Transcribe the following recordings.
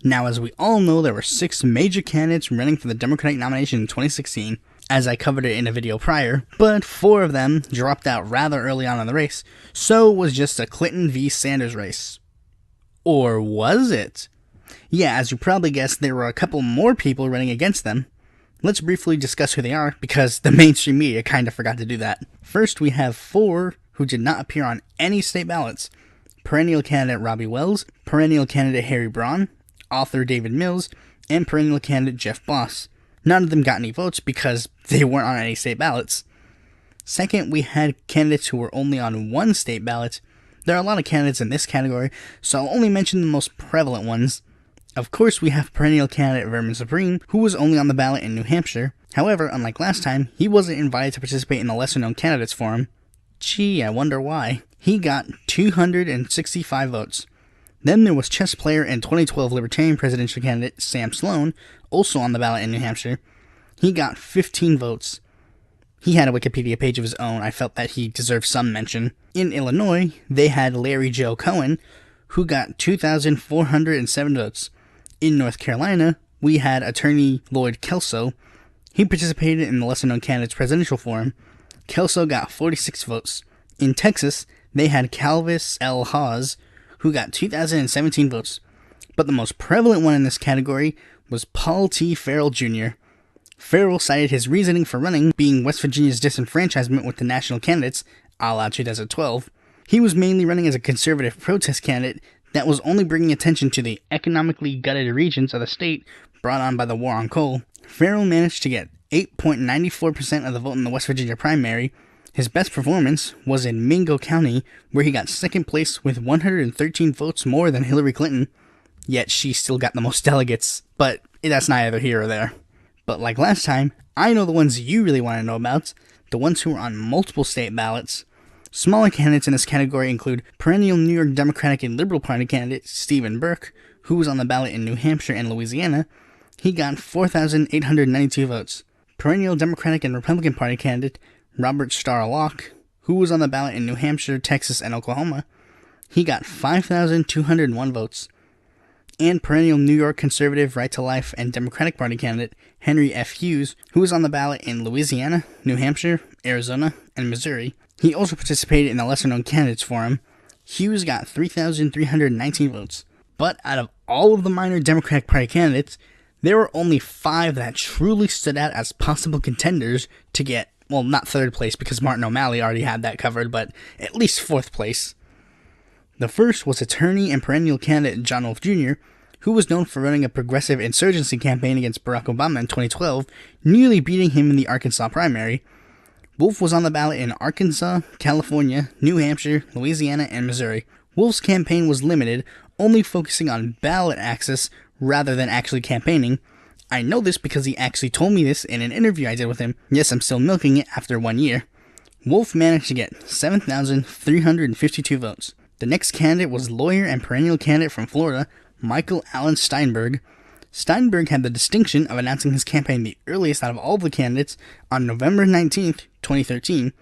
Now, as we all know, there were 6 major candidates running for the Democratic nomination in 2016, as I covered it in a video prior, but 4 of them dropped out rather early on in the race, so it was just a Clinton v. Sanders race. Or was it? Yeah, as you probably guessed, there were a couple more people running against them. Let's briefly discuss who they are, because the mainstream media kind of forgot to do that. First, we have 4 who did not appear on any state ballots. Perennial candidate Robbie Wells, perennial candidate Harry Braun, author David Mills, and perennial candidate Jeff Boss. None of them got any votes because they weren't on any state ballots. Second, we had candidates who were only on 1 state ballot. There are a lot of candidates in this category, so I'll only mention the most prevalent ones. Of course, we have perennial candidate Vermin Supreme, who was only on the ballot in New Hampshire. However, unlike last time, he wasn't invited to participate in the lesser-known candidates forum. Gee, I wonder why. He got 265 votes. Then there was chess player and 2012 Libertarian presidential candidate Sam Sloan, also on the ballot in New Hampshire. He got 15 votes. He had a Wikipedia page of his own. I felt that he deserved some mention. In Illinois, they had Larry Joe Cohen, who got 2,407 votes. In North Carolina, we had attorney Lloyd Kelso. He participated in the lesser-known candidates presidential forum. Kelso got 46 votes. In Texas, they had Calvis L. Hawes, who got 2,017 votes. But the most prevalent one in this category was Paul T. Farrell Jr. Farrell cited his reasoning for running being West Virginia's disenfranchisement with the national candidates, a la 2012. He was mainly running as a conservative protest candidate that was only bringing attention to the economically gutted regions of the state brought on by the war on coal. Farrell managed to get 8.94% of the vote in the West Virginia primary. His best performance was in Mingo County, where he got 2nd place with 113 votes more than Hillary Clinton, yet she still got the most delegates, but that's neither here or there. But like last time, I know the ones you really want to know about, the ones who are on multiple state ballots. Smaller candidates in this category include perennial New York Democratic and Liberal Party candidate Stephen Burke, who was on the ballot in New Hampshire and Louisiana. He got 4,892 votes. Perennial Democratic and Republican Party candidate Robert Starr Locke, who was on the ballot in New Hampshire, Texas, and Oklahoma. He got 5,201 votes. And perennial New York Conservative, Right to Life, and Democratic Party candidate Henry F. Hughes, who was on the ballot in Louisiana, New Hampshire, Arizona, and Missouri. He also participated in the lesser-known candidates forum. Hughes got 3,319 votes. But out of all of the minor Democratic Party candidates, there were only 5 that truly stood out as possible contenders to get, well, not 3rd place because Martin O'Malley already had that covered, but at least 4th place. The first was attorney and perennial candidate John Wolfe Jr., who was known for running a progressive insurgency campaign against Barack Obama in 2012, nearly beating him in the Arkansas primary. Wolfe was on the ballot in Arkansas, California, New Hampshire, Louisiana, and Missouri. Wolfe's campaign was limited, only focusing on ballot access rather than actually campaigning. I know this because he actually told me this in an interview I did with him. Yes, I'm still milking it after 1 year. Wolfe managed to get 7,352 votes. The next candidate was lawyer and perennial candidate from Florida, Michael Allen Steinberg. Steinberg had the distinction of announcing his campaign the earliest out of all the candidates on November 19th, 2013.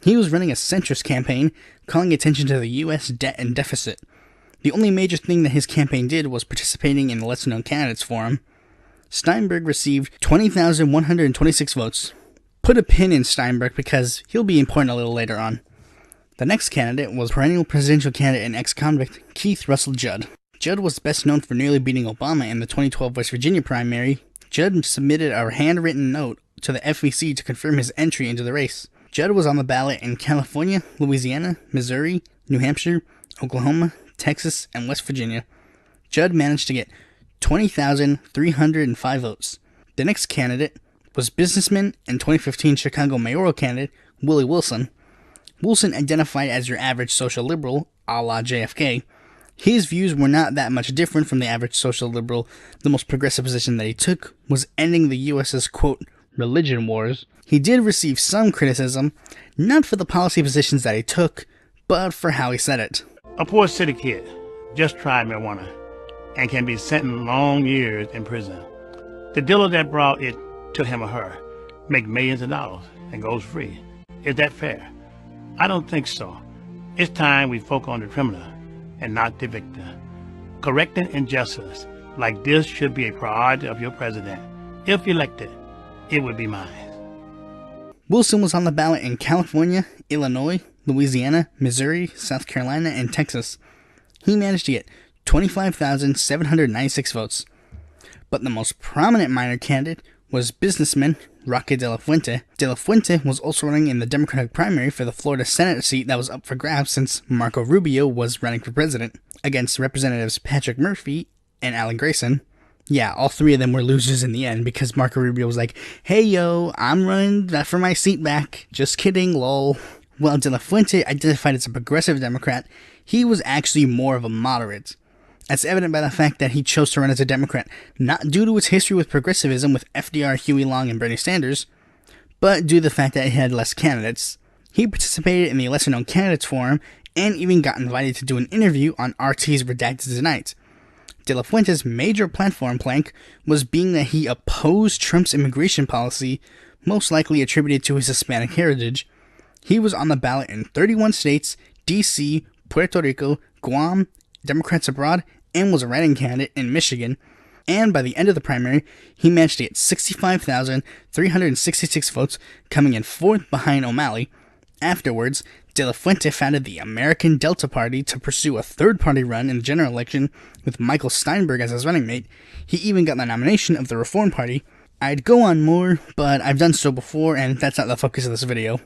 He was running a centrist campaign, calling attention to the U.S. debt and deficit. The only major thing that his campaign did was participating in the lesser-known candidates forum. Steinberg received 20,126 votes. Put a pin in Steinberg because he'll be important a little later on. The next candidate was perennial presidential candidate and ex-convict Keith Russell Judd. Judd was best known for nearly beating Obama in the 2012 West Virginia primary. Judd submitted a handwritten note to the FEC to confirm his entry into the race. Judd was on the ballot in California, Louisiana, Missouri, New Hampshire, Oklahoma, Texas, and West Virginia. Judd managed to get 20,305 votes. The next candidate was businessman and 2015 Chicago mayoral candidate Willie Wilson. Wilson identified as your average social liberal, a la JFK. His views were not that much different from the average social liberal. The most progressive position that he took was ending the U.S.'s, quote, religion wars. He did receive some criticism, not for the policy positions that he took, but for how he said it. A poor city kid just tried marijuana and can be sentenced long years in prison. The dealer that brought it to him or her make millions of dollars and goes free. Is that fair? I don't think so. It's time we focus on the criminal and not the victim. Correcting injustice like this should be a priority of your president. If elected, it would be mine. Wilson was on the ballot in California, Illinois, Louisiana, Missouri, South Carolina, and Texas. He managed to get 25,796 votes. But the most prominent minor candidate was businessman Roque de la Fuente. De la Fuente was also running in the Democratic primary for the Florida Senate seat that was up for grabs since Marco Rubio was running for president against Representatives Patrick Murphy and Alan Grayson. Yeah, all three of them were losers in the end because Marco Rubio was like, hey yo, I'm running for my seat back. Just kidding, lol. While De La Fuente identified as a progressive Democrat, he was actually more of a moderate. That's evident by the fact that he chose to run as a Democrat, not due to his history with progressivism with FDR, Huey Long, and Bernie Sanders, but due to the fact that he had less candidates. He participated in the Lesser Known Candidates Forum and even got invited to do an interview on RT's Redacted Tonight. De La Fuente's major platform plank was being that he opposed Trump's immigration policy, most likely attributed to his Hispanic heritage. He was on the ballot in 31 states, D.C., Puerto Rico, Guam, Democrats abroad, and was a write-in candidate in Michigan. And by the end of the primary, he managed to get 65,366 votes, coming in fourth behind O'Malley. Afterwards, De La Fuente founded the American Delta Party to pursue a third-party run in the general election with Michael Steinberg as his running mate. He even got the nomination of the Reform Party. I'd go on more, but I've done so before, and that's not the focus of this video.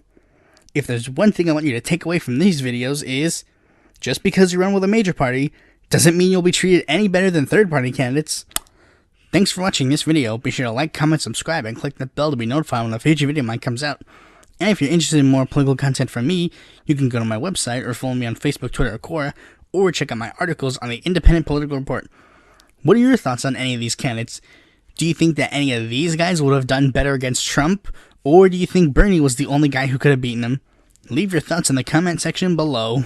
If there's one thing I want you to take away from these videos is, just because you run with a major party doesn't mean you'll be treated any better than third-party candidates. Thanks for watching this video. Be sure to like, comment, subscribe, and click the bell to be notified when a future video of mine comes out. And if you're interested in more political content from me, you can go to my website or follow me on Facebook, Twitter, or Quora, or check out my articles on the Independent Political Report. What are your thoughts on any of these candidates? Do you think that any of these guys would have done better against Trump? Or do you think Bernie was the only guy who could have beaten him? Leave your thoughts in the comment section below.